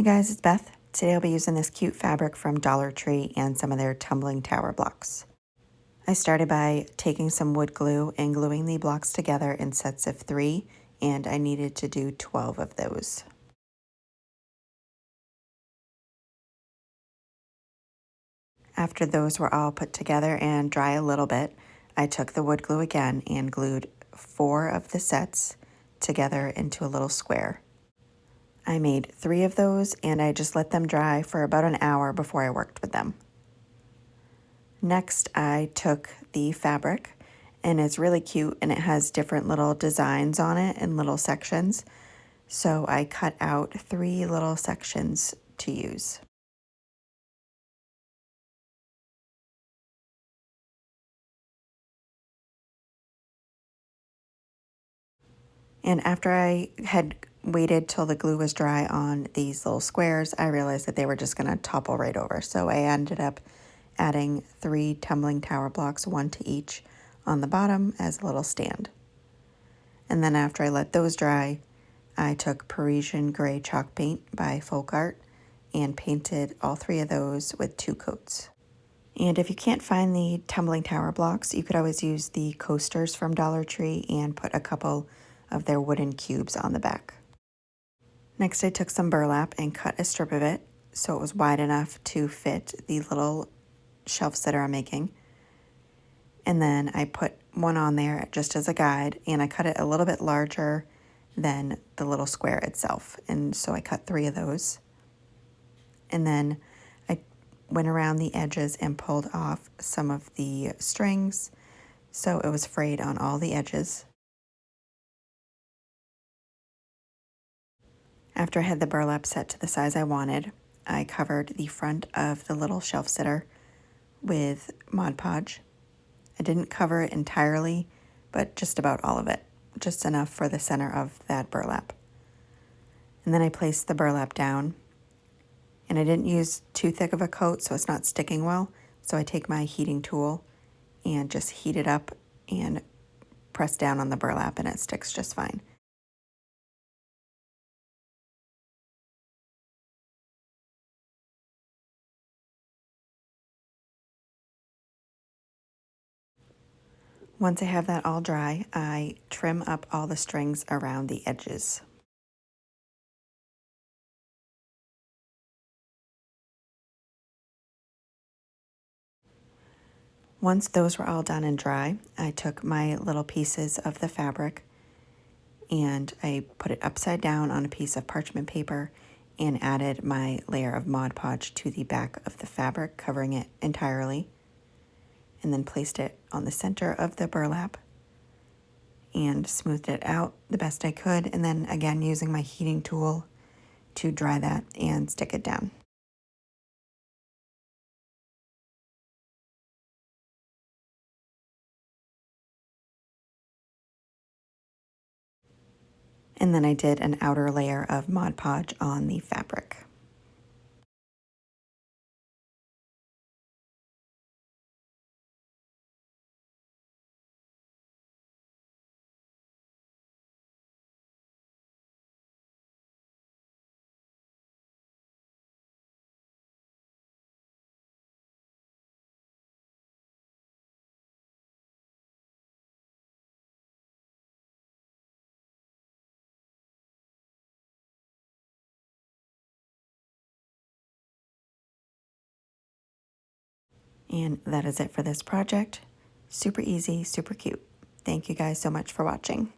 Hey guys, it's Beth. Today I'll be using this cute fabric from Dollar Tree and some of their tumbling tower blocks. I started by taking some wood glue and gluing the blocks together in sets of 3, and I needed to do 12 of those. After those were all put together and dry a little bit, I took the wood glue again and glued 4 of the sets together into a little square. I made 3 of those and I just let them dry for about an hour before I worked with them. Next, I took the fabric, and it's really cute and it has different little designs on it in little sections. So I cut out 3 little sections to use. And after I had waited till the glue was dry on these little squares, I realized that they were just going to topple right over. So I ended up adding 3 tumbling tower blocks, 1 to each, on the bottom as a little stand. And then after I let those dry, I took Peresian gray chalk paint by Folkart and painted all 3 of those with 2 coats. And if you can't find the tumbling tower blocks, you could always use the coasters from Dollar Tree and put a couple of their wooden cubes on the back. Next, I took some burlap and cut a strip of it so it was wide enough to fit the little shelf sitter I'm making. And then I put one on there just as a guide, and I cut it a little bit larger than the little square itself. And so I cut 3 of those. And then I went around the edges and pulled off some of the strings so it was frayed on all the edges. After I had the burlap set to the size I wanted, I covered the front of the little shelf sitter with Mod Podge. I didn't cover it entirely, but just about all of it, just enough for the center of that burlap. And then I placed the burlap down, and I didn't use too thick of a coat so it's not sticking well, so I take my heating tool and just heat it up and press down on the burlap and it sticks just fine. Once I have that all dry, I trim up all the strings around the edges. Once those were all done and dry, I took my little pieces of the fabric and I put it upside down on a piece of parchment paper and added my layer of Mod Podge to the back of the fabric, covering it entirely, and then placed it on the center of the burlap and smoothed it out the best I could, and then again using my heating tool to dry that and stick it down. And then I did an outer layer of Mod Podge on the fabric. And that is it for this project. Super easy, super cute. Thank you guys so much for watching.